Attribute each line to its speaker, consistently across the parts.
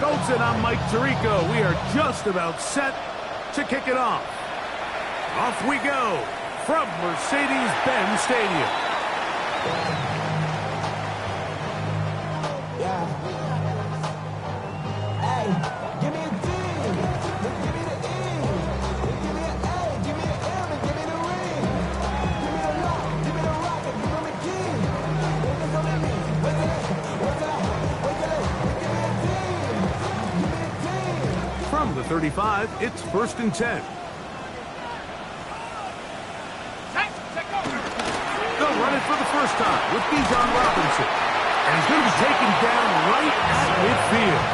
Speaker 1: Colts, and I'm Mike Tirico. We are just about set to kick it off. Off we go from Mercedes-Benz Stadium. From the 35, it's 1st and 10. They'll run it for the first time with Bijan Robinson. And he's going to be taken down right at midfield.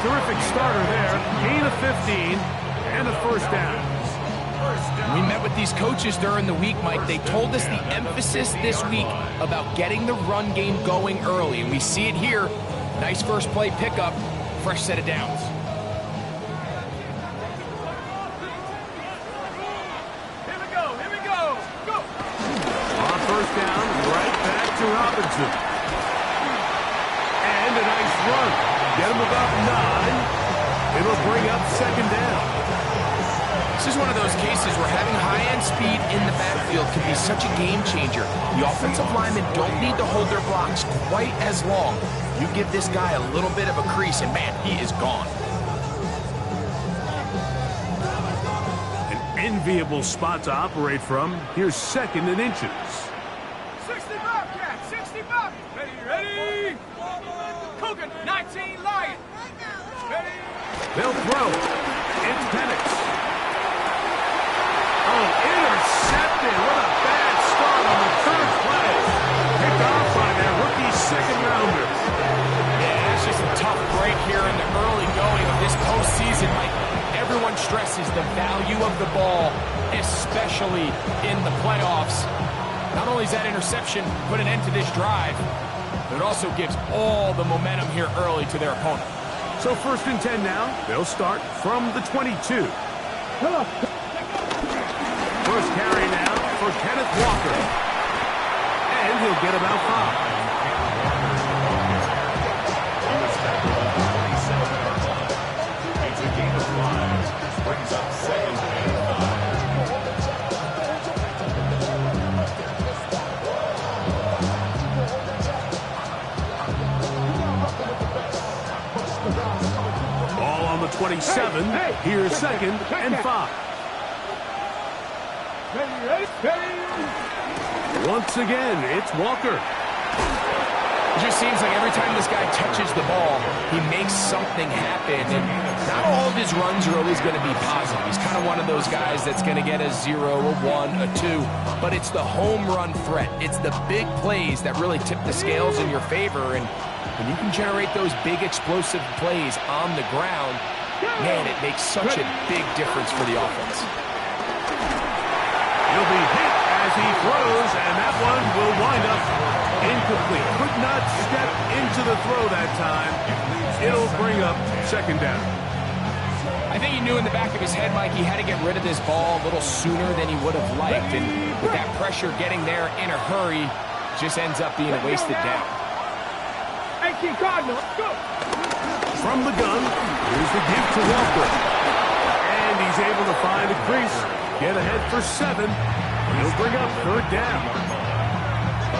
Speaker 1: Terrific starter there. Gain of 15 and a first down.
Speaker 2: We met with these coaches during the week, Mike. They told us the emphasis this week about getting the run game going early. And we see it here. Nice first play pickup. Fresh set of downs.
Speaker 1: Robinson. And a nice run. Get him about 9. It'll bring up 2nd down.
Speaker 2: This is one of those cases where having high-end speed in the backfield can be such a game changer. The offensive linemen don't need to hold their blocks quite as long. You give this guy a little bit of a crease, and man, he is gone.
Speaker 1: An enviable spot to operate from. Here's 2nd and inches.
Speaker 3: Ready? Cougar, 19 Lion. Ready?
Speaker 1: They'll throw. It's Penix. Oh, intercepted. What a bad start on the 3rd play. Picked off by that rookie 2nd-rounder.
Speaker 2: Yeah, that's just a tough break here in the early going of this postseason. Like, everyone stresses the value of the ball, especially in the playoffs. Not only is that interception put an end to this drive, but it also gives all the momentum here early to their opponent.
Speaker 1: So 1st and 10 now. They'll start from the 22. First carry now for Kenneth Walker. And he'll get about 5. It's a gain of 5. Brings up 2nd and 5. Ball on the 27. Here's 2nd and 5. Once again, it's Walker.
Speaker 2: It just seems like every time this guy touches the ball, he makes something happen. And not all of his runs are always going to be positive. He's kind of one of those guys that's going to get a 0, a 1, a 2. But it's the home run threat. It's the big plays that really tip the scales in your favor. And when you can generate those big explosive plays on the ground, man, it makes such a big difference for the offense.
Speaker 1: He'll be hit as he throws, and that one will wind up incomplete. Could not step into the throw that time. It'll bring up 2nd down.
Speaker 2: I think he knew in the back of his head, Mike, he had to get rid of this ball a little sooner than he would have liked. And with that pressure getting there in a hurry, just ends up being a wasted down.
Speaker 1: From the gun, here's the give to Walker. And he's able to find a crease. Get ahead for 7. He'll bring up 3rd down.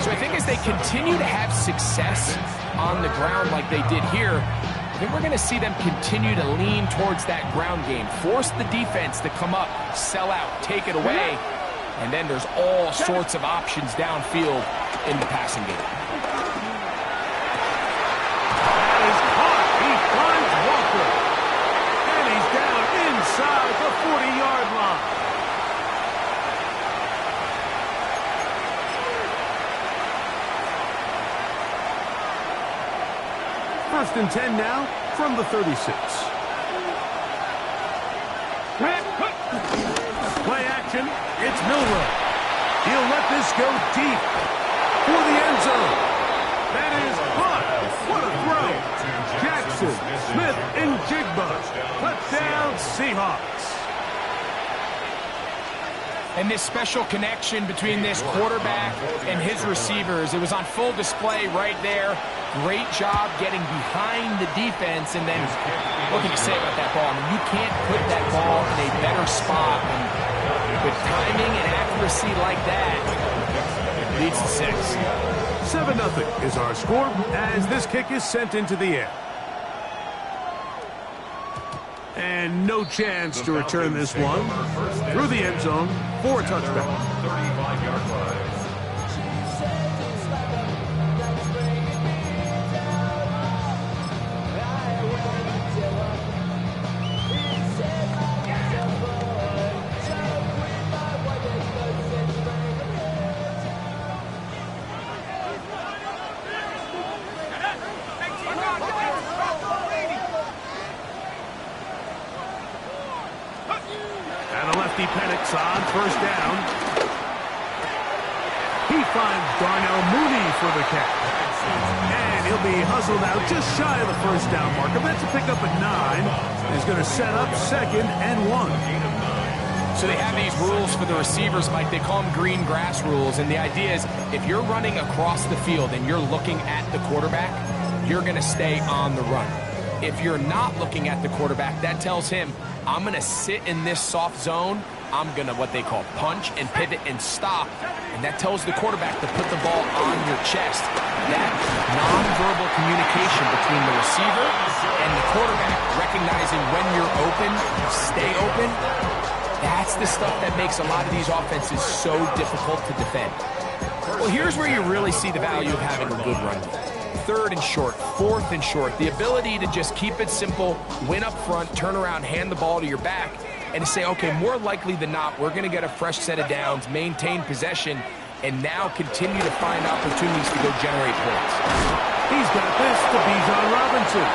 Speaker 2: So I think as they continue to have success on the ground like they did here, I think we're going to see them continue to lean towards that ground game. Force the defense to come up, sell out, take it away. And then there's all sorts of options downfield in the passing game.
Speaker 1: Inside the 40-yard line. 1st and 10 now from the 36. Play action. It's Milroe. He'll let this go deep for the end zone. That is caught. What a throw. Jackson, Smith, and Jigba. Touchdown, Seahawks.
Speaker 2: And this special connection between this quarterback and his receivers, it was on full display right there. Great job getting behind the defense. And then, what can you say about that ball? I mean, you can't put that ball in a better spot. And with timing and accuracy like that, leads to 6.
Speaker 1: 7-0 is our score as this kick is sent into the air. And no chance to return this one through the end zone for a touchback.
Speaker 3: 35-yard line.
Speaker 1: Penix on first down. He finds Darnell Mooney for the catch. And he'll be hustled out just shy of the first down marker. That's a pickup at 9. He's going to set up 2nd and 1.
Speaker 2: So they have these rules for the receivers, Mike. They call them green grass rules. And the idea is if you're running across the field and you're looking at the quarterback, you're going to stay on the run. If you're not looking at the quarterback, that tells him, I'm going to sit in this soft zone. I'm going to what they call punch and pivot and stop. And that tells the quarterback to put the ball on your chest. That nonverbal communication between the receiver and the quarterback, recognizing when you're open, stay open, that's the stuff that makes a lot of these offenses so difficult to defend. Well, here's where you really see the value of having a good run game. 3rd and short, 4th and short, the ability to just keep it simple, win up front, turn around, hand the ball to your back, and to say, okay, more likely than not, we're going to get a fresh set of downs, maintain possession, and now continue to find opportunities to go generate points.
Speaker 1: He's got this to Bijan Robinson.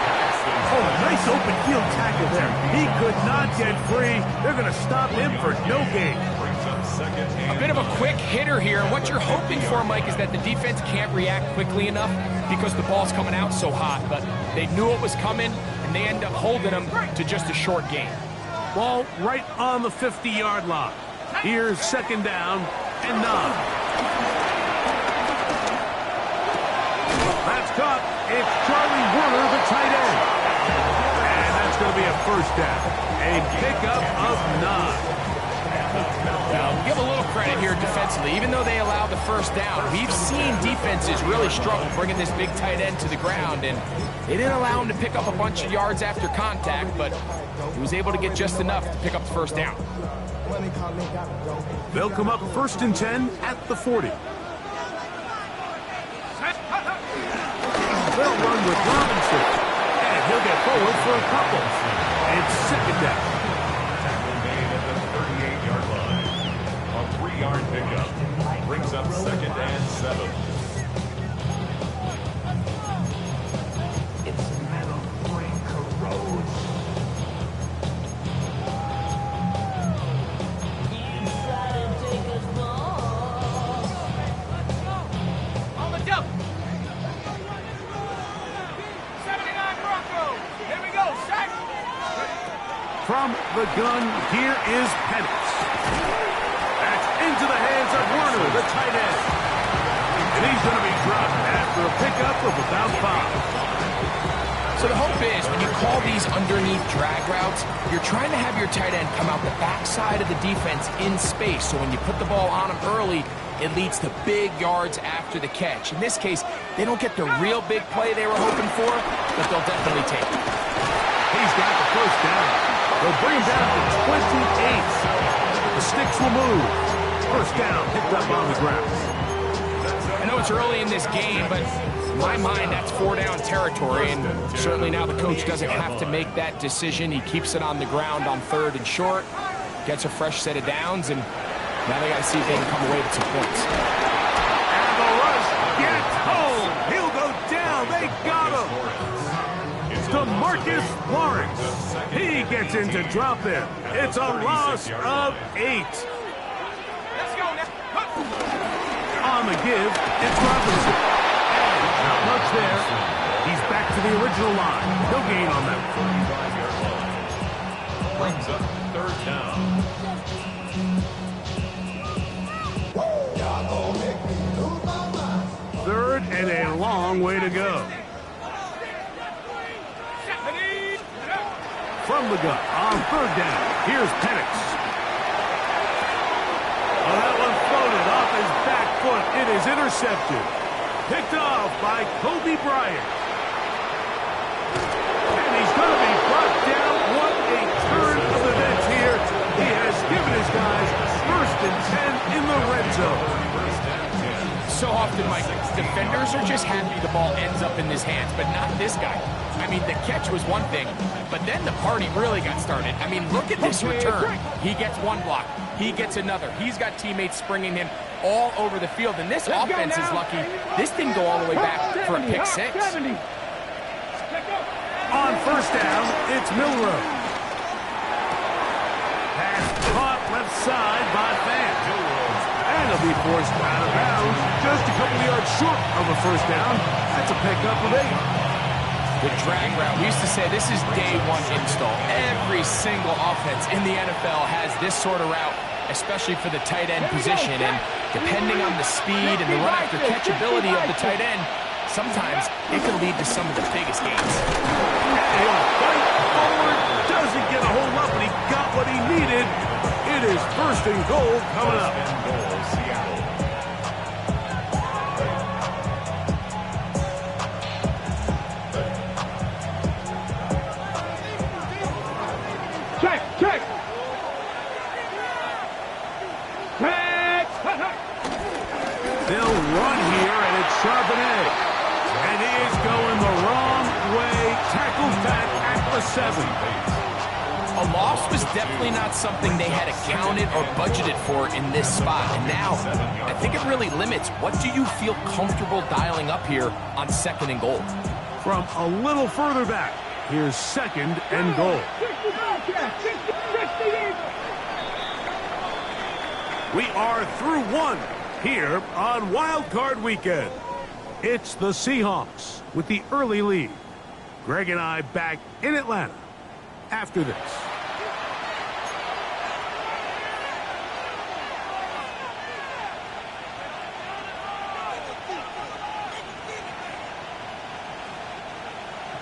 Speaker 1: Oh, nice open field tackle there. He could not get free. They're going to stop him for no gain.
Speaker 2: A bit of a quick hitter here. And what you're hoping for, Mike, is that the defense can't react quickly enough because the ball's coming out so hot. But they knew it was coming, and they end up holding them to just a short gain.
Speaker 1: Ball right on the 50-yard line. Here's 2nd down and 9. That's caught. It's Charlie Warner, the tight end. And that's going to be a first down. A pickup of 9.
Speaker 2: Now, give a little credit here defensively. Even though they allowed the first down, we've seen defenses really struggle bringing this big tight end to the ground, and they didn't allow him to pick up a bunch of yards after contact, but he was able to get just enough to pick up the first down.
Speaker 1: They'll come up 1st and 10 at the 40. They'll run with Robinson, and he'll get forward for a couple. It's 2nd down.
Speaker 3: Yard pickup brings up 2nd and 7.
Speaker 4: It's metal brain corrodes. Inside and take a ball.
Speaker 3: On the jump. 79 Broncos. Here we go, sack.
Speaker 1: From the gun, here is Penix. Into the hands of Warner, the tight end. And he's going to be dropped after a pickup of about 5.
Speaker 2: So the hope is when you call these underneath drag routes, you're trying to have your tight end come out the backside of the defense in space. So when you put the ball on him early, it leads to big yards after the catch. In this case, they don't get the real big play they were hoping for, but they'll definitely take it.
Speaker 1: He's got the first down. They'll bring him down to 28. The sticks will move. First down, picked up on the ground.
Speaker 2: I know it's early in this game, but in my mind, that's 4-down territory, and certainly now the coach doesn't have to make that decision. He keeps it on the ground on 3rd and short, gets a fresh set of downs, and now they got to see if they can come away with some points.
Speaker 1: And the rush gets home. He'll go down. They got him. To Marcus Lawrence. He gets in to drop him. It's a loss of 8. On the give, it's Robinson. And not much there. He's back to the original line. No gain on that.
Speaker 3: Brings up 3rd down.
Speaker 1: and a long way to go. From the gun on third down. Here's Penix. Oh, that one floated off his back foot. It is intercepted. Picked off by Kobe Bryant. And he's going to be brought down. What a turn of events here. He has given his guys first and 10 in the red zone.
Speaker 2: So often, Mike, defenders are just happy the ball ends up in his hands, but not this guy. I mean, the catch was one thing, but then the party really got started. I mean, look at this return. He gets one block. He gets another. He's got teammates springing him all over the field, and this offense is lucky. This didn't go all the way back for a pick six.
Speaker 1: On first down, it's Milrow. Pass caught left side by Fan. And he'll be forced out of bounds just a couple of yards short of a first down. That's a pickup of 8.
Speaker 2: The drag route, we used to say this is day one install. Every single offense in the NFL has this sort of route, especially for the tight end position. And depending on the speed and the run after catch ability of the tight end, sometimes it can lead to some of the biggest gains.
Speaker 1: And he'll fight forward. Doesn't get a whole lot, but he got what he needed. It is first and goal coming up.
Speaker 3: Check.
Speaker 1: They'll run here, and it's Charbonnet. And he is going the wrong way. Tackles back at the 7.
Speaker 2: A loss was definitely not something they had accounted or budgeted for in this spot. And now, I think it really limits what do you feel comfortable dialing up here on second and goal.
Speaker 1: From a little further back, here's second and goal. We are through one here on Wild Card Weekend. It's the Seahawks with the early lead. Greg and I back in Atlanta after this.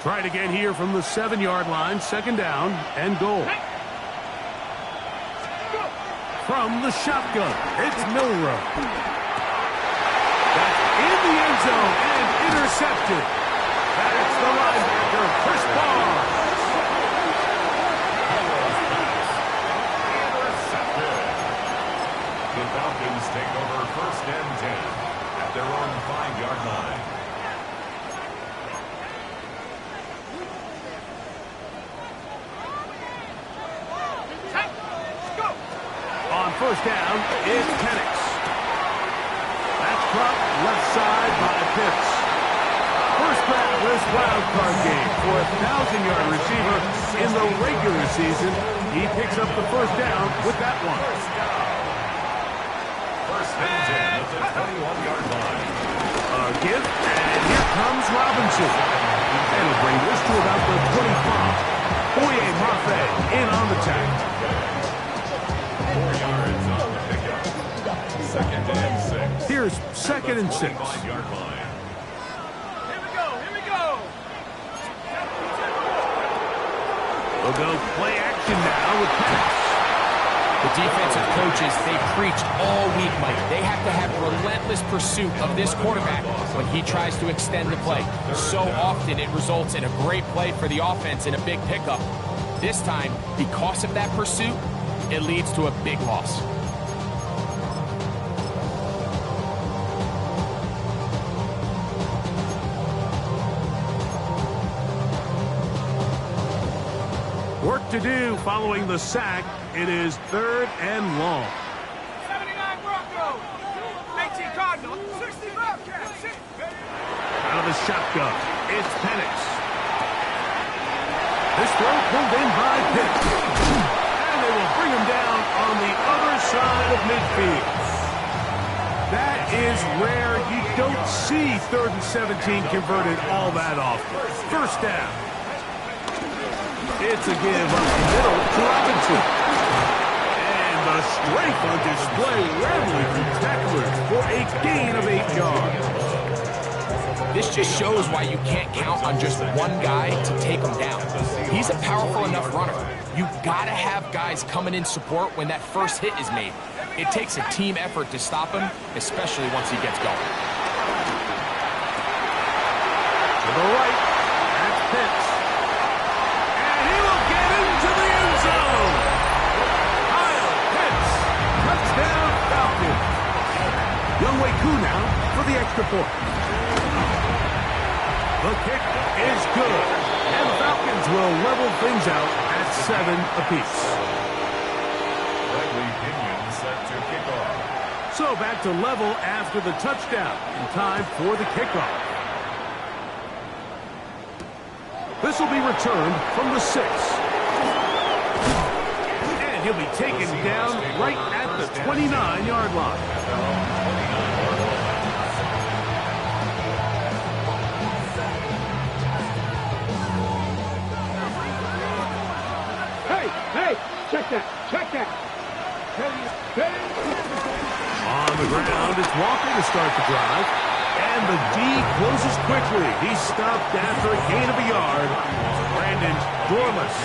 Speaker 1: Try it again here from the 7-yard line, second down and goal. From the shotgun, it's Milrow. That's in the end zone and intercepted. That's the linebacker, Chris Barnes.
Speaker 5: The Falcons take over first and 10 at their own 5-yard line.
Speaker 1: On first down, it's Penix. That's caught left side by Pitts. First grab this wild card game for a 1,000-yard receiver in the regular season. He picks up the first down with that one.
Speaker 5: First and 10 at the 21-yard line.
Speaker 1: A give, and here comes Robinson. And he'll bring this to about the 25. Boye Mafe in on the tackle.
Speaker 5: 4 yards on the pickup. Second and 6.
Speaker 1: Here's second and 6.
Speaker 5: 25-yard line.
Speaker 3: Here we go.
Speaker 1: We'll go play action now with Penix.
Speaker 2: The defensive coaches, they preach all week, Mike. They have to have relentless pursuit of this quarterback when he tries to extend the play. So often it results in a great play for the offense and a big pickup. This time, because of that pursuit, it leads to a big loss.
Speaker 1: Work to do following the sack. It is third and long.
Speaker 3: 79 Broncos. 18 Cardinals. 60 Bobcats.
Speaker 1: Out of the shotgun, it's Penix. This throw pulled in by Pitts. And they will bring him down on the other side of midfield. That is rare. You don't see 3rd and 17 converted all that often. First down. It's a give up the middle to Robinson. And the strength on display rambling through tacklers for a gain of 8 yards.
Speaker 2: this just shows why you can't count on just one guy to take him down. He's a powerful enough runner. You gotta have guys coming in support when that first hit is made. It takes a team effort to stop him, especially once he gets going.
Speaker 1: To the right, that's Pitts. And he will get into the end zone. Kyle Pitts, touchdown Falcons. Younghoe Koo now for the extra point. The kick is good, and the Falcons will level things out at 7 apiece.
Speaker 5: Bradley Pinion set to kick off.
Speaker 1: So back to level after the touchdown, in time for the kickoff. This will be returned from the 6. And he'll be taken down right at the 29-yard line.
Speaker 3: Hey, check that.
Speaker 1: On the ground, it's Walker to start the drive. And the D closes quickly. He's stopped after a gain of a yard. Brandon Dormus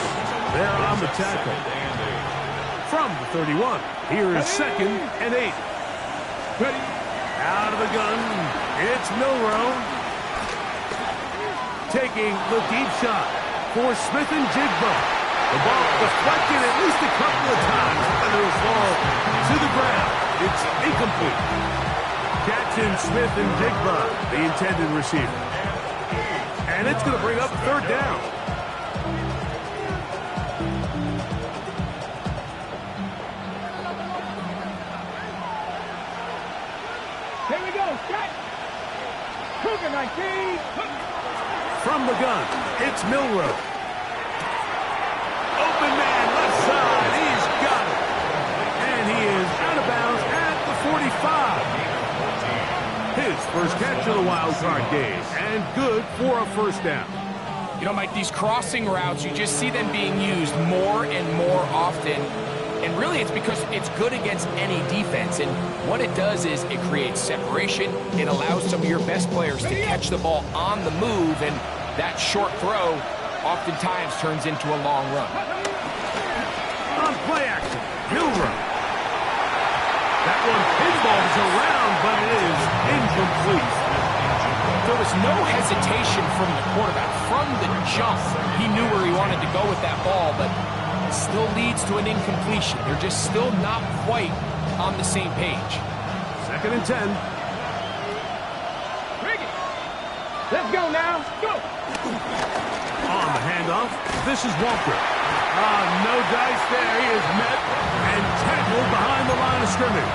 Speaker 1: there on the tackle. From the 31, here is 2nd and 8. Out of the gun, it's Milroe. Taking the deep shot for Smith and Jigba. The ball deflected at least a couple of times, and it will fall to the ground. It's incomplete. Jackson, Smith, and Jigba, the intended receiver. And it's going to bring up 3rd down.
Speaker 3: Here we go, set. Cougar 19.
Speaker 1: From the gun, it's Milroe. Open man, left side, he's got it. And he is out of bounds at the 45. His first catch of the wild card game, and good for a 1st down.
Speaker 2: You know, Mike, these crossing routes, you just see them being used more and more often. And really, it's because it's good against any defense. And what it does is it creates separation. It allows some of your best players to catch the ball on the move. And that short throw oftentimes turns into a long run.
Speaker 1: On play action, Milroe. That one pinballs around, but it is incomplete.
Speaker 2: There was no hesitation from the quarterback. From the jump, he knew where he wanted to go with that ball, but it still leads to an incompletion. They're just still not quite on the same page.
Speaker 1: 2nd and 10.
Speaker 3: Let's go now. Go.
Speaker 1: On the handoff, this is Walker. No dice there. He is met and tackled behind the line of scrimmage.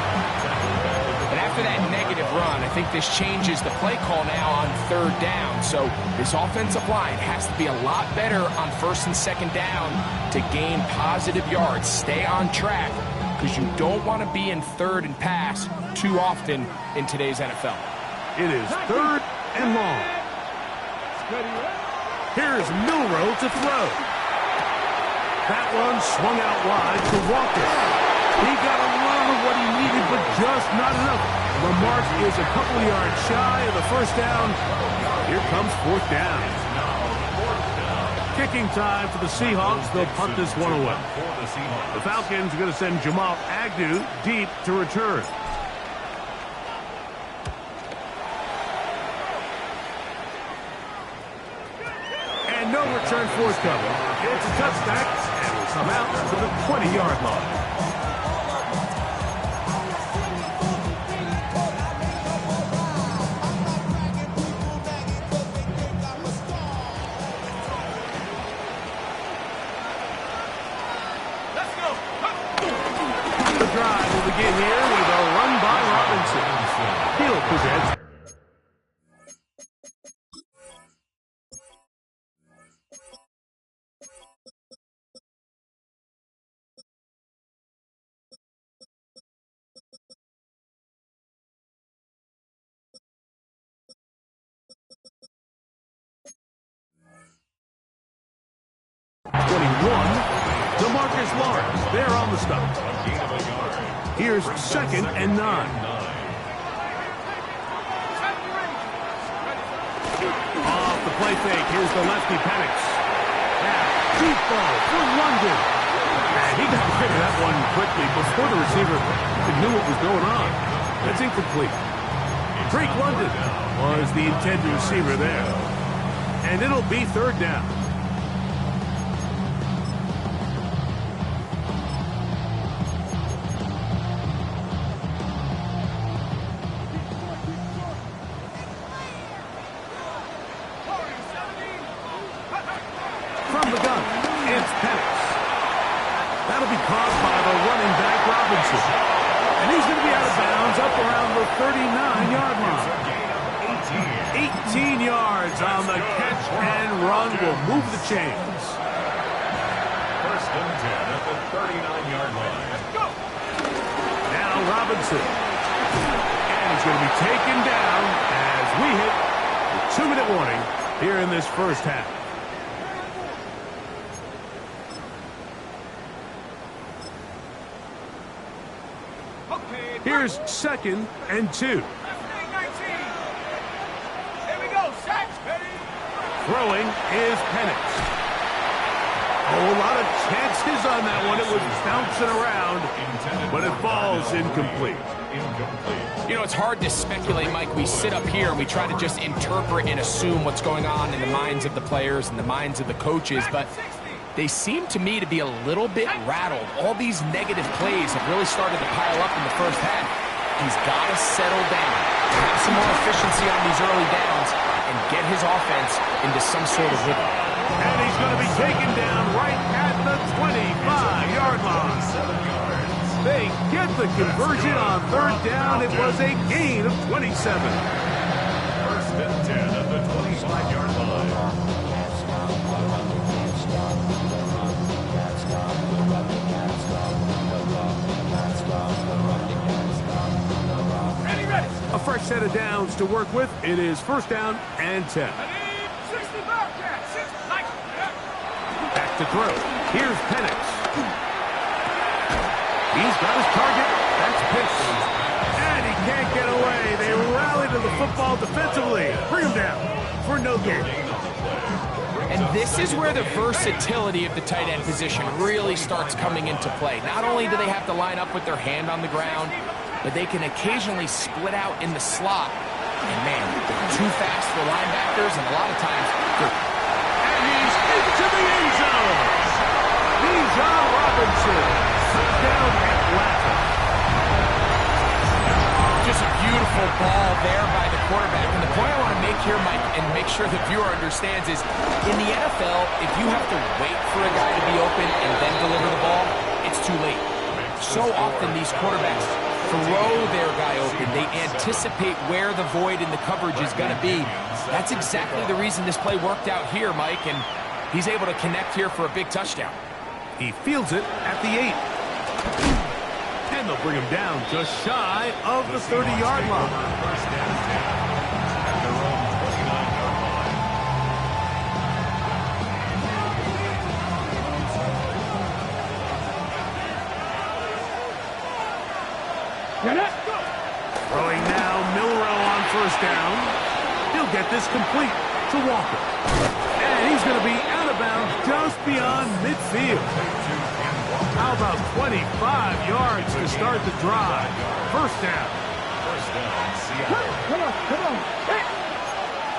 Speaker 2: And after that negative run, I think this changes the play call now on 3rd down. So this offensive line has to be a lot better on 1st and 2nd down to gain positive yards. Stay on track because you don't want to be in 3rd and pass too often in today's NFL.
Speaker 1: It is 3rd and long. Here's Milroe to throw. That one swung out wide to Walker. He got a lot of what he needed, but just not enough. The mark is a couple of yards shy of the 1st down. Here comes 4th down. Kicking time for the Seahawks. They'll punt this one away. The Falcons are going to send Jamal Agnew deep to return. And no return forthcoming. It's a touchback, and will come out to the 20-yard line. The drive will begin here with a run by Robinson. He'll present. DeMarcus Lawrence, there on the stop. Here's 2nd and 9. play fake. Here's the lefty Penix. Now, deep ball for London. And he got rid of that one quickly before the receiver knew what was going on. That's incomplete. Drake London was the intended receiver there. And it'll be third down. From the gun, it's Penix. That'll be caught by the running back Robinson. And he's going to be out of bounds up around the 39-yard line. 18 yards on the catch and run will move the chains.
Speaker 5: First and 10 at the 39-yard line.
Speaker 1: Now Robinson. And he's going to be taken down as we hit the 2-minute warning here in this first half. Here's 2nd and 2.
Speaker 3: Here we go, set.
Speaker 1: Throwing is Penix. Oh, a lot of chances on that one. It was bouncing around, but it falls incomplete.
Speaker 2: You know, it's hard to speculate, Mike. We sit up here and we try to just interpret and assume what's going on in the minds of the players and the minds of the coaches, but they seem to me to be a little bit rattled. All these negative plays have really started to pile up in the first half. He's got to settle down, have some more efficiency on these early downs, and get his offense into some sort of rhythm.
Speaker 1: And he's going to be taken down right at the 25-yard line. They get the conversion on third down. It was a gain of 27.
Speaker 5: First and 10 at the 25-yard line.
Speaker 1: A fresh set of downs to work with. It is first down and 10. Back to throw. Here's Penix. He's got his target. That's pitched. And he can't get away. They rally to the football defensively. Bring him down for no gain.
Speaker 2: And this is where the versatility of the tight end position really starts coming into play. Not only do they have to line up with their hand on the ground, but they can occasionally split out in the slot. And man, they're too fast for linebackers, and a lot of times
Speaker 1: and he's into the end zone. Bijan Robinson touchdown Atlanta.
Speaker 2: just a beautiful ball there by the quarterback. And the point I want to make here, Mike, and make sure the viewer understands is, in the NFL, if you have to wait for a guy to be open and then deliver the ball, it's too late. So often these quarterbacks throw their guy open. They anticipate where the void in the coverage is going to be. That's exactly the reason this play worked out here, Mike, and he's able to connect here for a big touchdown.
Speaker 1: He fields it at the 8. And they'll bring him down just shy of the 30-yard line.
Speaker 5: First down 10 at their own 29-yard line.
Speaker 1: Throwing now, Milrow on first down. He'll get this complete to Walker. And he's going to be out of bounds just beyond midfield. How about 25 yards to start the drive? First down.
Speaker 5: First down, Seattle.
Speaker 3: Come on.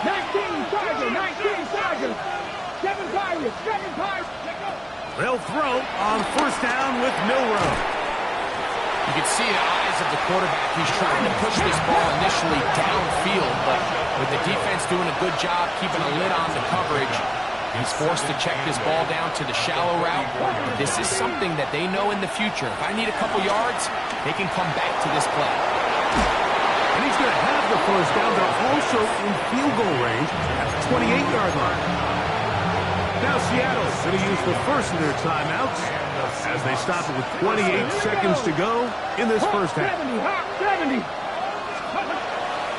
Speaker 3: 19 Chargers. 7 Pirates.
Speaker 1: They'll throw on first down with Milrow.
Speaker 2: You can see the eyes of the quarterback. He's trying to push this ball initially downfield, but with the defense doing a good job keeping a lid on the coverage, he's forced to check this ball down to the shallow route. This is something that they know in the future. If I need a couple yards, they can come back to this play.
Speaker 1: And he's going to have the first down. They're also in field goal range at the 28-yard line. Now Seattle's going to use the first of their timeouts as they stop it with 28 seconds to go in this first half.
Speaker 3: 70.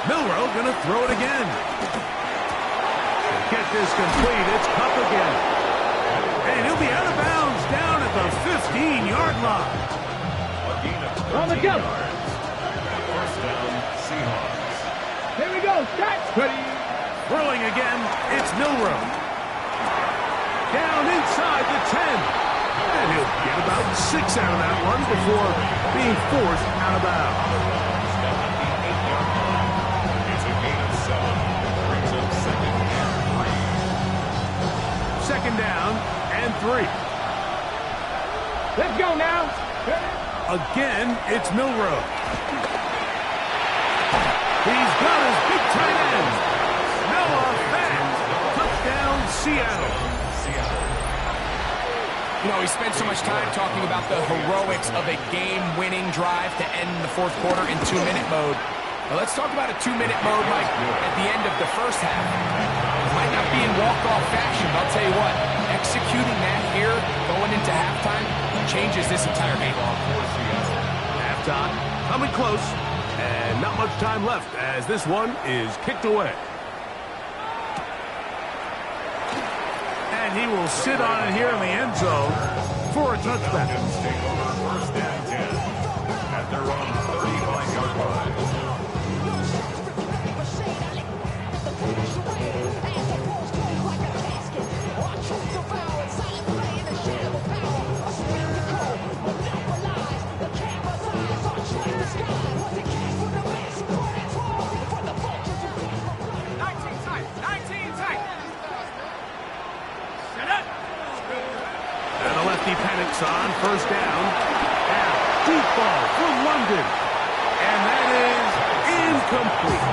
Speaker 1: Milrow going to throw it again. Get this complete. It's Cup again. And he'll be out of bounds down at the 15-yard line.
Speaker 5: A gain of 13
Speaker 3: On the go.
Speaker 5: yards. First down, Seahawks.
Speaker 3: Here we go. Start.
Speaker 1: Throwing again. It's Milrow. Down inside the 10. And he'll get about 6 out of that one before being forced out of bounds.
Speaker 5: It's a gain of 7. Brings up
Speaker 1: Second down and 3.
Speaker 3: Let's go now.
Speaker 1: Again, it's Milrow. He's got his big tight end. Noah Fant. Touchdown, Seattle.
Speaker 2: You know, he spent so much time talking about the heroics of a game-winning drive to end the fourth quarter in 2-minute mode. Now let's talk about a 2-minute mode, Mike, at the end of the first half. It might not be in walk-off fashion, but I'll tell you what, executing that here, going into halftime, changes this entire game.
Speaker 1: Halftime coming close, and not much time left as this one is kicked away. And he will sit on it here in the end zone for a touchback.
Speaker 5: Take over first and 10 at their own 35-yard line.
Speaker 1: Panics on first down. And deep ball from London. And that is incomplete.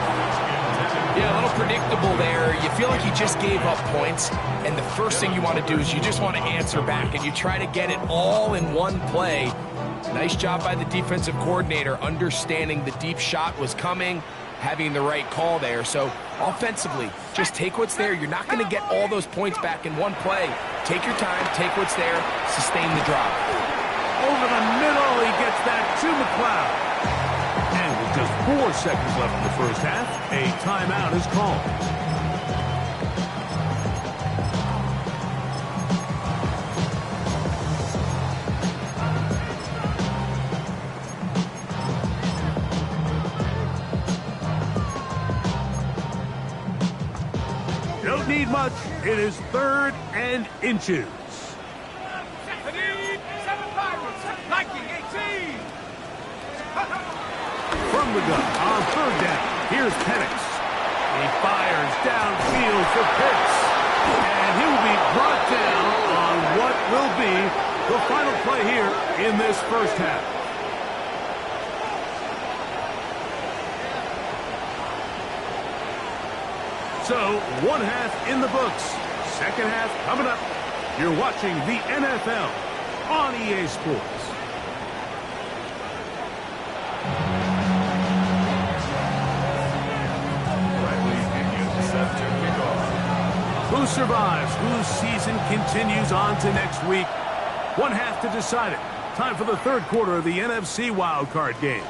Speaker 2: Yeah, a little predictable there. You feel like you just gave up points, and the first thing you want to do is you just want to answer back, and you try to get it all in one play. Nice job by the defensive coordinator understanding the deep shot was coming, having the right call there. So offensively, just take what's there. You're not going to get all those points back in one play. Take your time, take what's there, sustain the drop.
Speaker 1: Over the middle, he gets that to McLeod. And with just 4 seconds left in the first half, a timeout is called. Don't need much. It is 3rd and inches.
Speaker 3: I need 7 Pirates. Liking 18.
Speaker 1: From the gun on 3rd down. Here's Penix. He fires downfield for Pitts. And he will be brought down on what will be the final play here in this first half. So, one half in the books. Second half coming up. You're watching the NFL on EA Sports. Who survives? Whose season continues on to next week? One half to decide it. Time for the third quarter of the NFC wildcard game.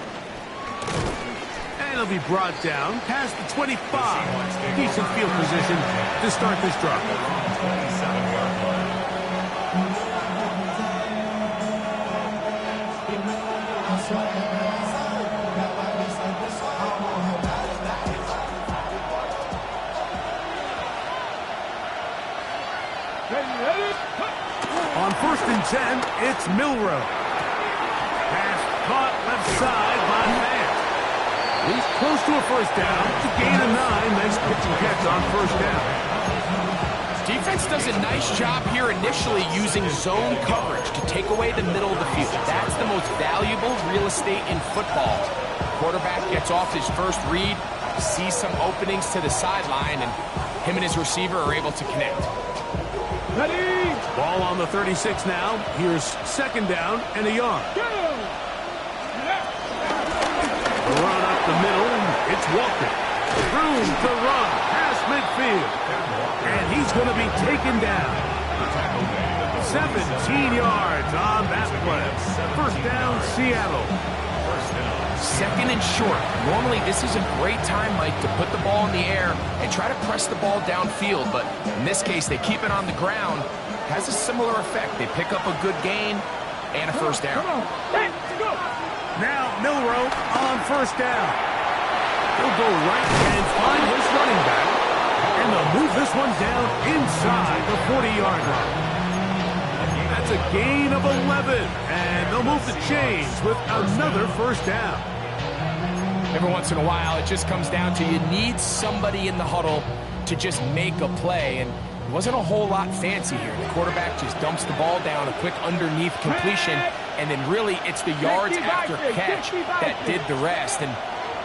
Speaker 1: And it'll be brought down past the 25. Decent field position to start this drive. On 1st and 10, it's Milrow. Pass caught left side by Fant. He's close to a first down to gain a 9. Nice pitch and catch on first down.
Speaker 2: Defense does a nice job here initially using zone coverage to take away the middle of the field. That's the most valuable real estate in football. Quarterback gets off his first read, sees some openings to the sideline, and him and his receiver are able to connect.
Speaker 1: Ready? Ball on the 36 now. Here's 2nd down and a yard. Run up the middle. It's Walker. Room to run past midfield. And he's going to be taken down. 17 yards on that play. First down, Seattle.
Speaker 2: 2nd and short. Normally, this is a great time, Mike, to put the ball in the air and try to press the ball downfield. But in this case, they keep it on the ground. Has a similar effect. They pick up a good gain and a first down.
Speaker 1: Now Milrow on first down. He'll go right and find his running back. And And they'll move this one down inside the 40-yard line. That's a gain of 11. And they'll move the chains with another first down.
Speaker 2: Every once in a while, it just comes down to you need somebody in the huddle to just make a play. And it wasn't a whole lot fancy here. The quarterback just dumps the ball down, a quick underneath completion, and then really it's the yards after catch that did the rest. And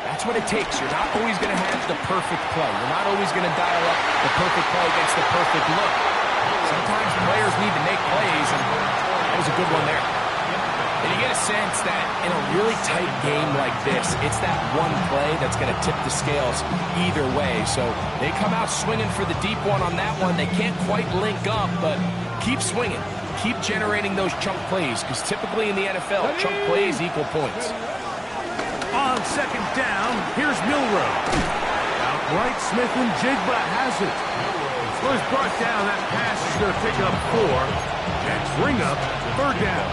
Speaker 2: that's what it takes. You're not always going to have the perfect play. You're not always going to dial up the perfect play against the perfect look. Sometimes players need to make plays, and that was a good one there. And you get a sense that in a really tight game like this, it's that one play that's going to tip the scales either way. So they come out swinging for the deep one on that one. They can't quite link up, but keep swinging. Keep generating those chunk plays, because typically in the NFL, chunk plays equal points.
Speaker 1: On second down, here's Milrow. Outright Smith and Jigba has it. First brought down, that pass is going to pick up 4. Next bring up, third down.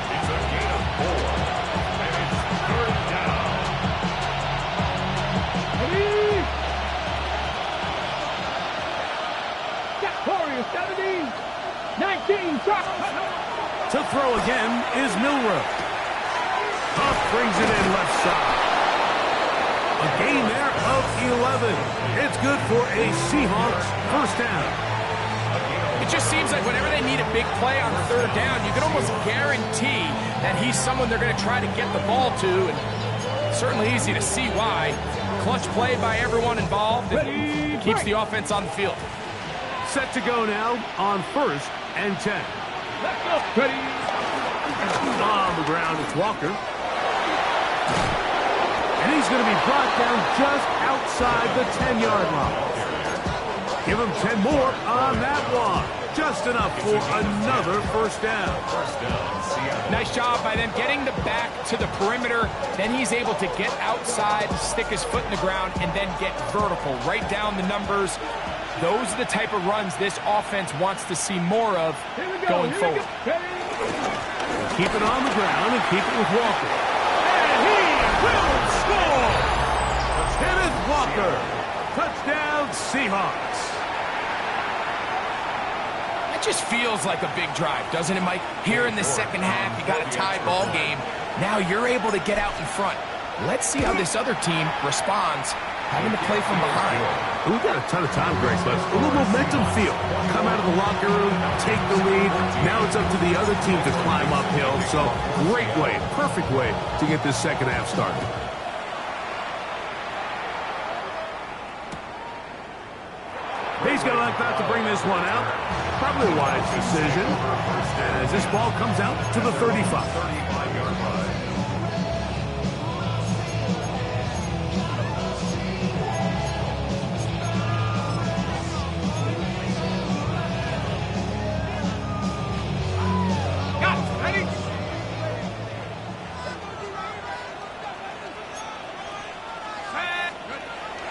Speaker 5: It's a gain of 4. And it's third down.
Speaker 3: Warriors 17, 19,
Speaker 1: To throw again is Milrow. Huff brings it in left side. A gain there of 11. It's good for a Seahawks first down.
Speaker 2: It just seems like whenever they need a big play on third down, you can almost guarantee that he's someone they're going to try to get the ball to, and certainly easy to see why. Clutch play by everyone involved, and keeps the offense on the field.
Speaker 1: Set to go now on first and 10.
Speaker 3: let's go, Teddy.
Speaker 1: On the ground, it's Walker. And he's going to be brought down just outside the 10-yard line. Give him 10 more on that one. Just enough for another first down.
Speaker 2: Nice job by them getting the back to the perimeter. Then he's able to get outside, stick his foot in the ground, and then get vertical. Right down the numbers. Those are the type of runs this offense wants to see more of going forward.
Speaker 1: Keep it on the ground and keep it with Walker. And he will score! Kenneth Walker. Touchdown, Seahawks.
Speaker 2: It just feels like a big drive, doesn't it, Mike? Here in the second half, you got a tie ball game. Now you're able to get out in front. Let's see how this other team responds, having to play from behind.
Speaker 1: We've got a ton of time, Greg, but a little momentum feel. Come out of the locker room, take the lead. Now it's up to the other team to climb uphill. So great way, perfect way to get this second half started. He's going to like that to bring this one out. Probably a wise decision. As this ball comes out to the 35.
Speaker 5: 35-yard line.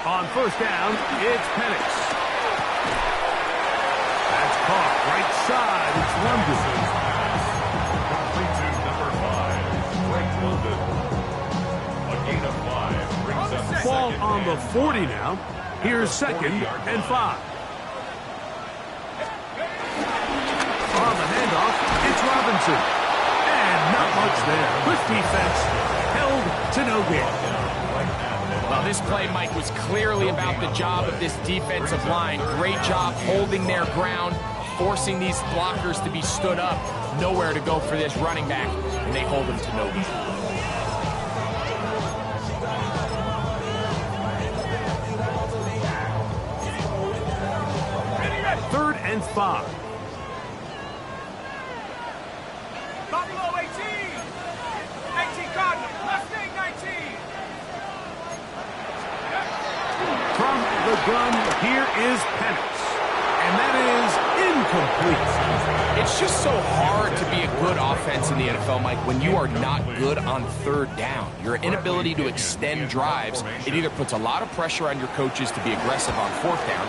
Speaker 1: On first down, it's Penix. That's caught right side. It's London.
Speaker 5: Complete to number 5, Frank London. A gain of 5 brings up
Speaker 1: Ball
Speaker 5: second
Speaker 1: on the
Speaker 5: and
Speaker 1: 40 now. Here's second and 5. On the handoff, it's Robinson. And not much there. Quick defense held to no gain.
Speaker 2: Well, this play, Mike, was clearly about the job of this defensive line. Great job holding their ground, forcing these blockers to be stood up. Nowhere to go for this running back, and they hold him to no gain.
Speaker 1: Third and 5.
Speaker 3: Buffalo 18. 19 Cardinals. Mustang 19.
Speaker 1: From the gun, here is Penix. And that is incomplete.
Speaker 2: It's just so hard to be a good offense in the NFL, Mike, when you are not good on third down. Your inability to extend drives, it either puts a lot of pressure on your coaches to be aggressive on fourth down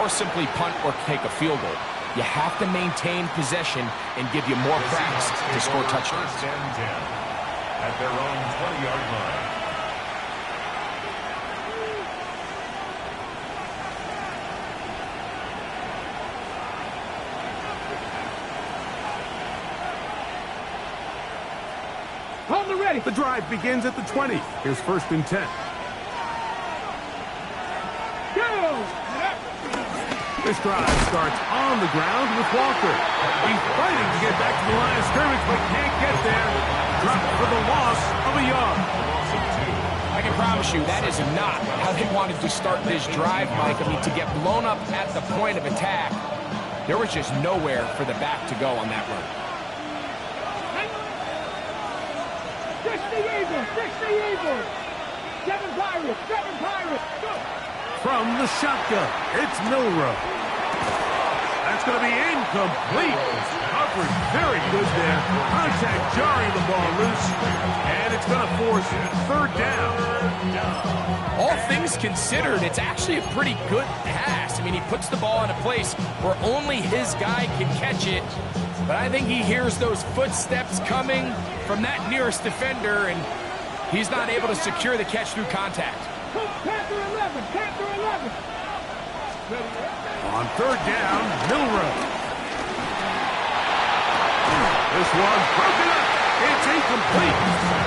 Speaker 2: or simply punt or take a field goal. You have to maintain possession and give you more cracks to score touchdowns.
Speaker 5: First and 10 at their own 20-yard line.
Speaker 3: On the ready.
Speaker 1: The drive begins at the 20. Here's 1st and 10.
Speaker 3: Go!
Speaker 1: This drive starts on the ground with Walker. He's fighting to get back to the line of scrimmage, but can't get there. Dropped for the loss of a yard.
Speaker 2: I can promise you that is not how they wanted to start this drive, Mike. I mean, to get blown up at the point of attack, there was just nowhere for the back to go on that run.
Speaker 3: 60 Eagles, 60 Eagles. 7 Pirates, 7 Pirates. Go.
Speaker 1: From the shotgun, it's Milrow. That's going to be incomplete. Coverage very good there. Contact jarring the ball loose. And it's going to force 3rd down.
Speaker 2: All things considered, it's actually a pretty good pass. I mean, he puts the ball in a place where only his guy can catch it. But I think he hears those footsteps coming from that nearest defender, and he's not able to secure the catch through contact.
Speaker 3: Panther 11, Panther 11.
Speaker 1: On 3rd down, Milrow. This one broken up. It's incomplete.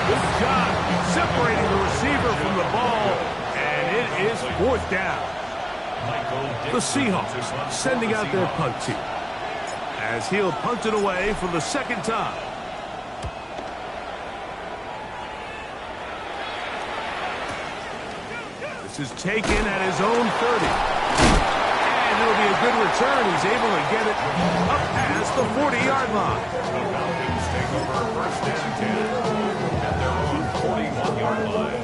Speaker 1: Good job separating the receiver from the ball, and it is 4th down. The Seahawks sending out their punt team, as he'll punt it away for the 2nd time. This is taken at his own 30. And it'll be a good return. He's able to get it up past the 40-yard line.
Speaker 5: The Falcons take over 1st and 10 at their own 41-yard line.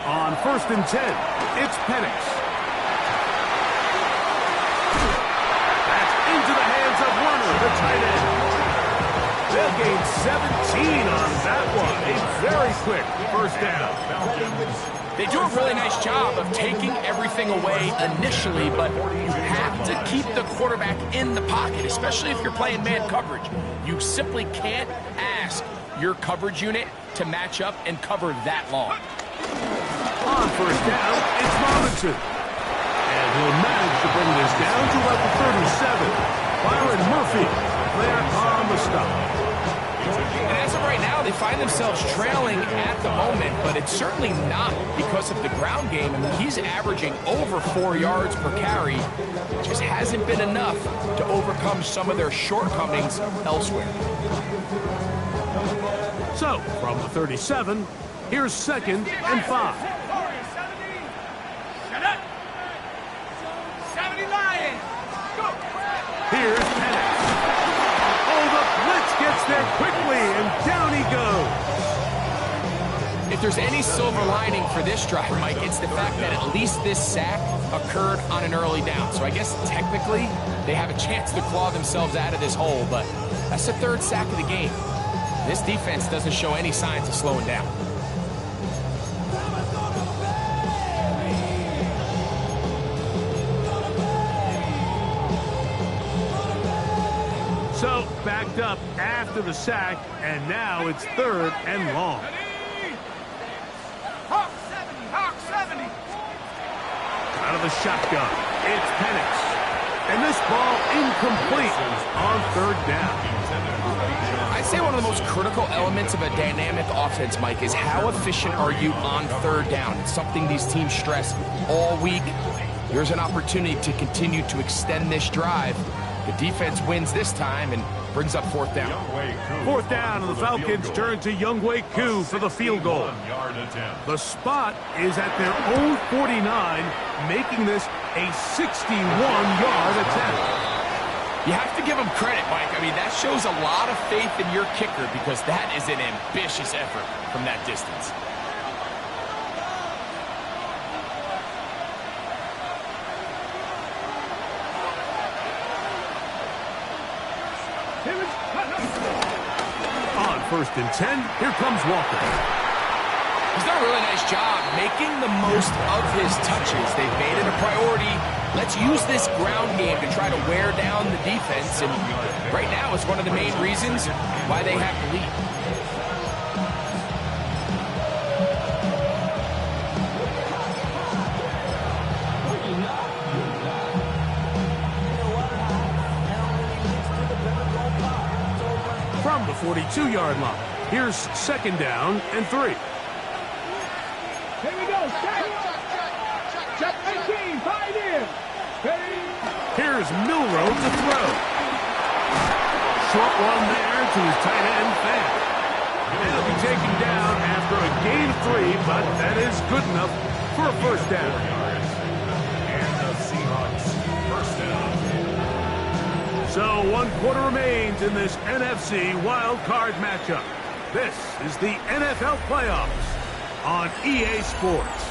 Speaker 1: On 1st and 10, it's Penix. That's into the hands of Warner, the tight end. They'll gain 17 on that one. A very quick 1st down.
Speaker 2: They do a really nice job of taking everything away initially, but you have to keep the quarterback in the pocket, especially if you're playing man coverage. You simply can't ask your coverage unit to match up and cover that long.
Speaker 1: On 1st down, it's Robinson. And he'll manage to bring this down to about the 37. Byron Murphy there on the stop.
Speaker 2: And as of right now, they find themselves trailing at the moment, but it's certainly not because of the ground game. I mean, he's averaging over 4 yards per carry. It just hasn't been enough to overcome some of their shortcomings elsewhere.
Speaker 1: So, from the 37, here's 2nd and 5.
Speaker 3: 70 Lions. Go.
Speaker 1: Here's Penix. Oh, the blitz gets there quickly, and down he goes.
Speaker 2: If there's any silver lining for this drive, Mike, it's the fact that at least this sack occurred on an early down. So I guess technically they have a chance to claw themselves out of this hole, but that's the 3rd sack of the game. This defense doesn't show any signs of slowing down.
Speaker 1: So, backed up after the sack, and now it's 3rd and long.
Speaker 3: Hawk 70, Hawk 70.
Speaker 1: Out of the shotgun, it's Penix. And this ball incomplete on 3rd down.
Speaker 2: I'd say one of the most critical elements of a dynamic offense, Mike, is how efficient are you on 3rd down. It's something these teams stress all week. Here's an opportunity to continue to extend this drive. The defense wins this time and brings up 4th down.
Speaker 1: 4th down, and the Falcons turn to Younghoe Koo for the field goal. The spot is at their own 49, making this a 61-yard attempt.
Speaker 2: You have to give them credit, Mike. I mean, that shows a lot of faith in your kicker because that is an ambitious effort from that distance.
Speaker 1: On 1st and 10, here comes Walker.
Speaker 2: He's done a really nice job making the most of his touches. They've made it a priority. Let's use this ground game to try to wear down the defense. And right now, it's one of the main reasons why they have the lead.
Speaker 1: from the 42-yard line. Here's second down and 3.
Speaker 3: Here we go. Check 18. 5 in.
Speaker 1: Here's Milrow to throw. Short one there to his tight end, Fant. And he'll be taken down after a gain of 3, but that is good enough for a first down.
Speaker 5: And the Seahawks first down.
Speaker 1: So 1 quarter remains in this NFC wild card matchup. This is the NFL playoffs on EA Sports.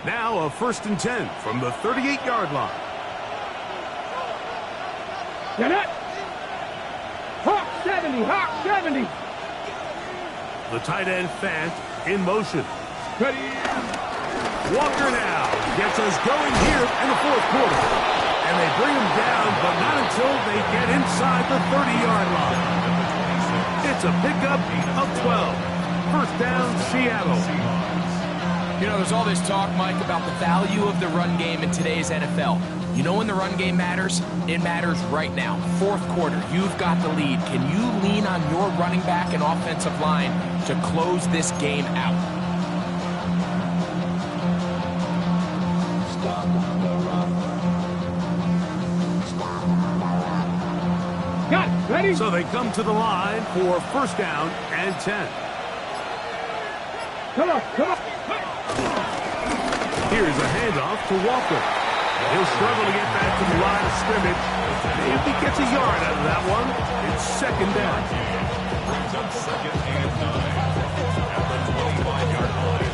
Speaker 1: Now a 1st and 10 from the 38-yard line.
Speaker 3: Get it. Hawk 70. Hawk 70.
Speaker 1: The tight end, Fant, in motion.
Speaker 3: Ready.
Speaker 1: Walker now gets us going here in the 4th quarter. And they bring him down, but not until they get inside the 30-yard line. It's a pickup of 12. First down, Seattle.
Speaker 2: You know, there's all this talk, Mike, about the value of the run game in today's NFL. You know when the run game matters? It matters right now. 4th quarter, you've got the lead. Can you lean on your running back and offensive line to close this game out?
Speaker 3: Got it. Ready.
Speaker 1: So they come to the line for first down and 10.
Speaker 3: Come on.
Speaker 1: Here's a handoff to Walker. He'll struggle to get back to the line of scrimmage. If he gets a yard out of that one, it's second down.
Speaker 5: Brings up 2nd and 9 at the 25-yard line.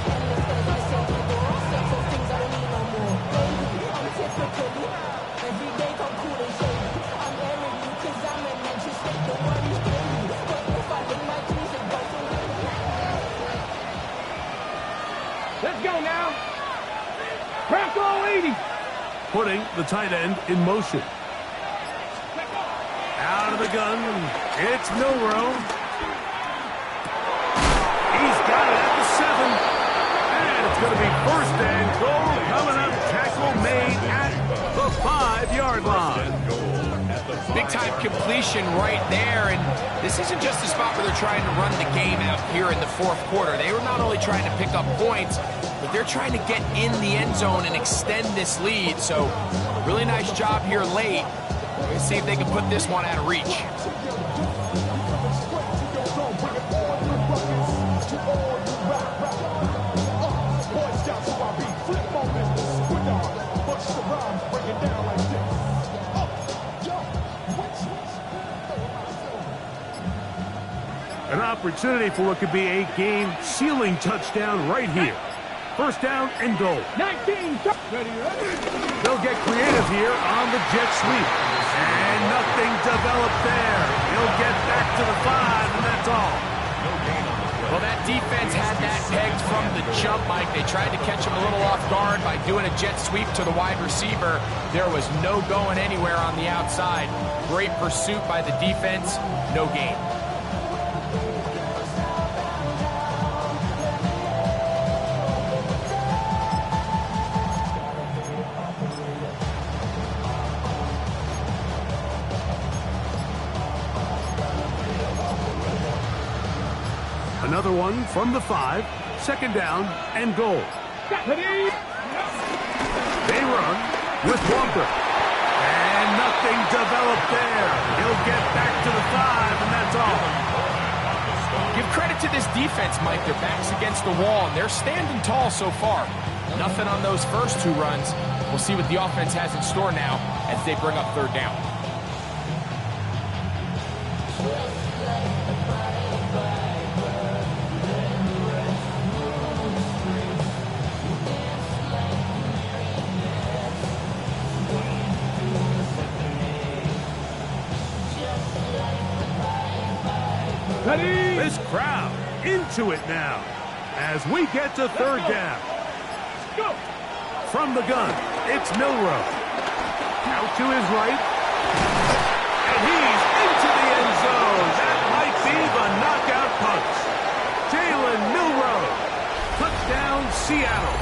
Speaker 3: Let's go now. Bronco 80.
Speaker 1: Putting the tight end in motion. Out of the gun, it's Milrow. He's got it at the 7. And it's going to be first and goal coming up. Tackle made at the 5-yard line.
Speaker 2: Big-time completion right there, and this isn't just a spot where they're trying to run the game out here in the 4th quarter. They were not only trying to pick up points, but they're trying to get in the end zone and extend this lead. So, really nice job here late. Let's see if they can put this one out of reach.
Speaker 1: An opportunity for what could be a game-sealing touchdown right here. First down and goal.
Speaker 3: 19. Ready.
Speaker 1: They'll get creative here on the jet sweep. And nothing developed there. He'll get back to the 5, and that's all.
Speaker 2: Well, that defense had that pegged from the jump, Mike. They tried to catch him a little off guard by doing a jet sweep to the wide receiver. There was no going anywhere on the outside. Great pursuit by the defense. No gain.
Speaker 1: Another one from the 5. Second down and goal.
Speaker 3: Ready.
Speaker 1: They run with Walker. And nothing developed there. He'll get back to the 5, and that's all.
Speaker 2: Give credit to this defense, Mike. Their back's against the wall, and they're standing tall so far. Nothing on those first 2 runs. We'll see what the offense has in store now as they bring up third down.
Speaker 3: Ready.
Speaker 1: This crowd into it now as we get to third down.
Speaker 3: Go.
Speaker 1: From the gun, it's Milrow. Out to his right. And he's into the end zone. That might be the knockout punch. Jalen Milrow. Touchdown, Seattle.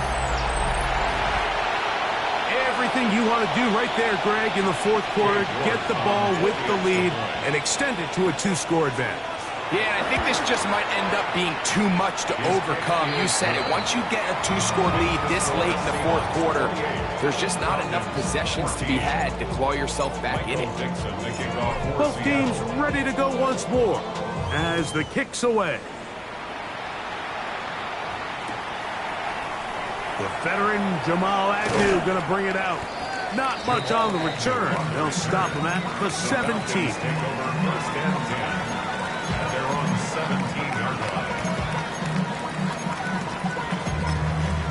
Speaker 1: Everything you want to do right there, Greg, in the fourth quarter. Get the ball with the lead and extend it to a 2-score advantage.
Speaker 2: Yeah, I think this just might end up being too much to overcome. You said it. Once you get a 2-score lead this late in the fourth quarter, there's just not enough possessions to be had to claw yourself back in it.
Speaker 1: Both teams ready to go once more as the kick's away. The veteran Jamal Agnew going to bring it out. Not much on the return. They'll stop him at the 17.
Speaker 5: They're on 17-yard line.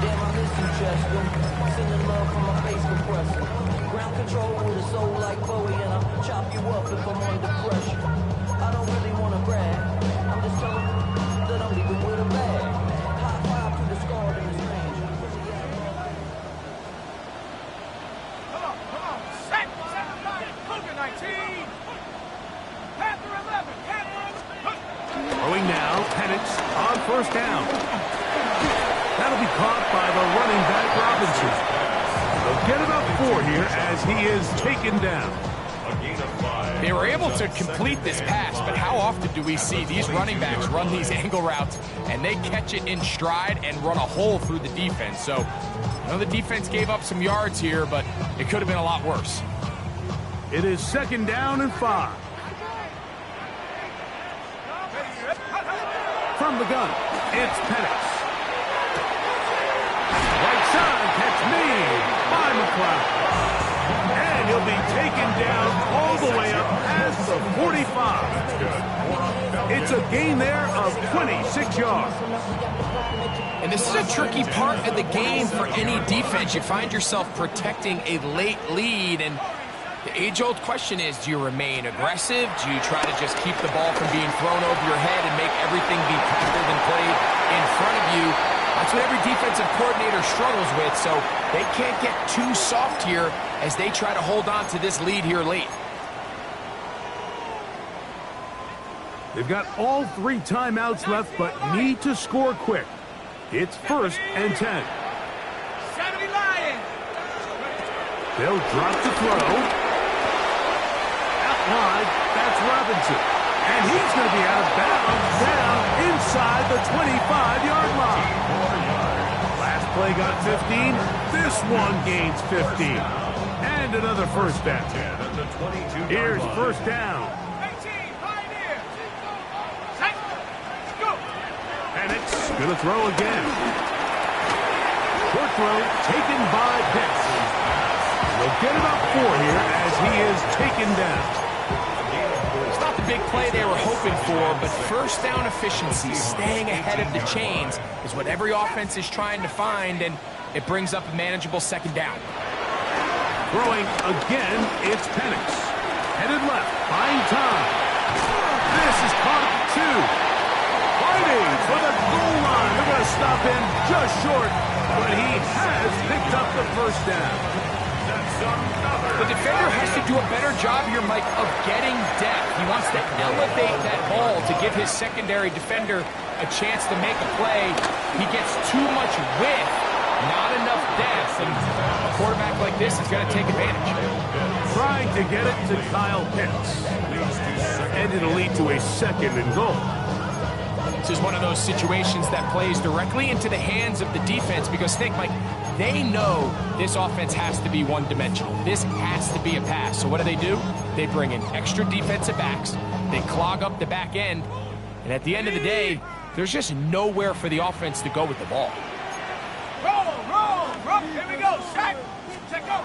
Speaker 4: Damn, I miss you, Chester. Sending love from my face compressor. Ground control with a soul like Bowie, and I'll chop you up if I'm under pressure. I don't really want to brag. I'm just telling you that I'm leaving with a bag. High five to the scarred and the strange.
Speaker 3: Come on. Set. Cougar 19. Panther 11.
Speaker 1: Throwing now, Penix on first down. That'll be caught by the running back Robinson. They'll get about 4 here as he is taken down.
Speaker 5: A gain of 5.
Speaker 2: They were able to complete this pass, but how often do we see these running backs run these angle routes and they catch it in stride and run a hole through the defense? So, I know the defense gave up some yards here, but it could have been a lot worse.
Speaker 1: It is 2nd down and 5. From the gun, it's Penix. Right side, catch made by McLeod. And he'll be taken down all the way up past the 45. It's a gain there of 26 yards.
Speaker 2: And this is a tricky part of the game for any defense. You find yourself protecting a late lead, and the age-old question is, do you remain aggressive? Do you try to just keep the ball from being thrown over your head and make everything be tackled and played in front of you? That's what every defensive coordinator struggles with, so they can't get too soft here as they try to hold on to this lead here late.
Speaker 1: They've got all 3 timeouts left, but need to score quick. It's 1st and 10.
Speaker 3: 70 Lions.
Speaker 1: They'll drop the throw. Wide, that's Robinson. And he's going to be out of bounds down inside the 25-yard line. Last play got 15. This one gains 15. And another first down. Here's first down.
Speaker 3: 18, Pioneers. Set. Go.
Speaker 1: Penix going to throw again. Short throw taken by Pitts. They'll get about 4 here as he is taken down.
Speaker 2: It's not the big play they were hoping for, but first down efficiency, staying ahead of the chains, is what every offense is trying to find, and it brings up a manageable 2nd down.
Speaker 1: Throwing again, it's Penix. Headed left, buying time. This is caught at the 2. Fighting for the goal line. They're going to stop him just short, but he has picked up the first down.
Speaker 2: The defender has to do a better job here, Mike, of getting depth. He wants to elevate that ball to give his secondary defender a chance to make a play. He gets too much width, not enough depth, and a quarterback like this is going to take advantage.
Speaker 1: Trying to get it to Kyle Pitts. And it'll lead to a 2nd and goal.
Speaker 2: This is one of those situations that plays directly into the hands of the defense because, think, Mike, they know this offense has to be one-dimensional. This has to be a pass. So what do? They bring in extra defensive backs. They clog up the back end. And at the end of the day, there's just nowhere for the offense to go with the ball.
Speaker 3: Roll. Here we go. Set. Check out.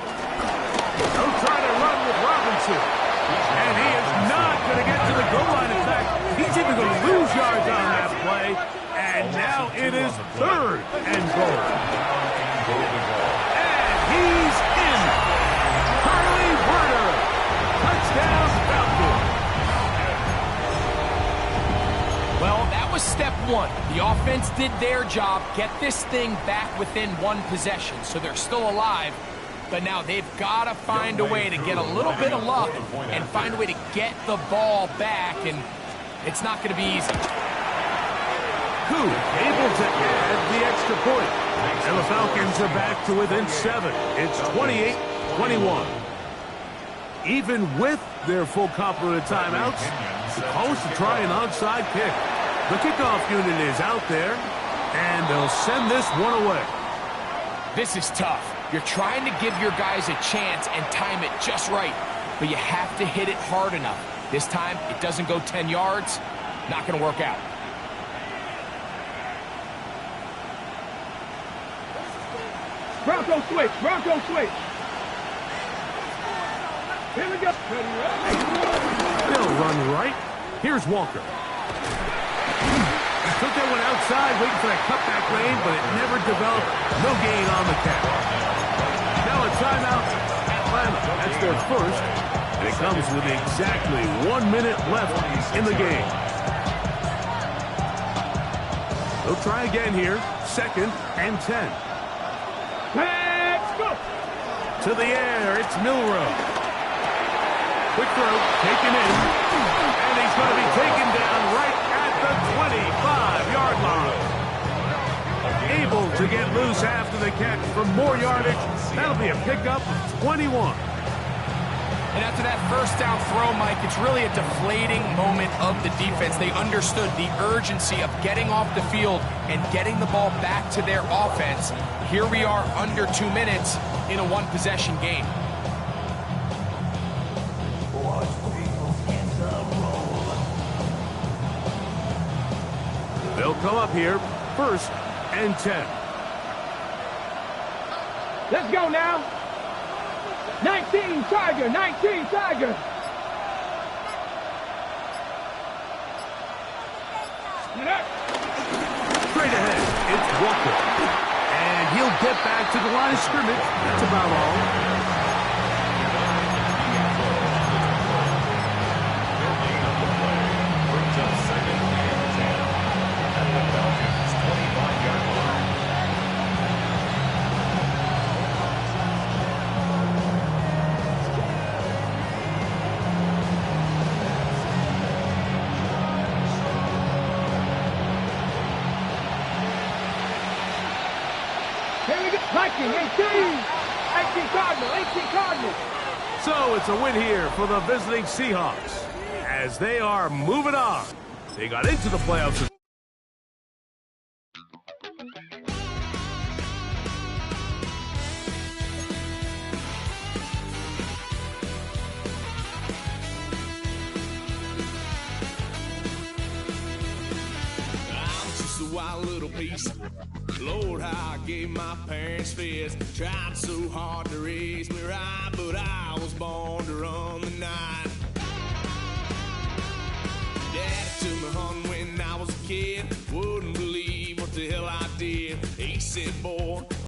Speaker 1: They'll try to run with Robinson. And he is not going to get to the goal line. In fact, he's even going to lose yards on that play. And now it is 3rd and goal. And he's in. Harley Werner. Touchdown, Falcons.
Speaker 2: Well, that that was step one. The offense did their job, get this thing back within one possession, so they're still alive. But now they've got to find a way to get a little bit of luck and find a way to get the ball back, and it's not going to be easy.
Speaker 1: Who able to add the extra point. And the Falcons are back to within 7. It's 28-21. Even with their full complement of timeouts, the call is to try an onside kick. The kickoff unit is out there, and they'll send this one away.
Speaker 2: This is tough. You're trying to give your guys a chance and time it just right, but you have to hit it hard enough. This time, it doesn't go 10 yards. Not going to work out.
Speaker 3: Bronco switch. Bronco switch. Here we go.
Speaker 1: They'll run right. Here's Walker. Took that one outside, waiting for that cutback lane, but it never developed. No gain on the catch. Now a timeout. Atlanta. That's their first. And it comes with exactly 1 minute left in the game. They'll try again here. 2nd and 10.
Speaker 3: Let's go.
Speaker 1: To the air. It's Milrow. Quick throw. Taken in. And he's going to be taken down right at the 25-yard line. Able to get loose after the catch for more yardage. That'll be a pickup of 21.
Speaker 2: And after that first down throw, Mike, it's really a deflating moment of the defense. They understood the urgency of getting off the field and getting the ball back to their offense. Here we are under 2 minutes in a one-possession game.
Speaker 1: They'll come up here, 1st and 10.
Speaker 3: Let's go now. 19 Tiger. 19 Tiger.
Speaker 1: Straight ahead, it's Walker. And he'll get back to the line of scrimmage. That's about all.
Speaker 3: Here we go. 19, 18. 18 Cardinal. 18 Cardinal.
Speaker 1: So it's a win here for the visiting Seahawks as they are moving on. They got into the playoffs.
Speaker 6: Wild little piece. Lord, how I gave my parents fits. Tried so hard to raise me right.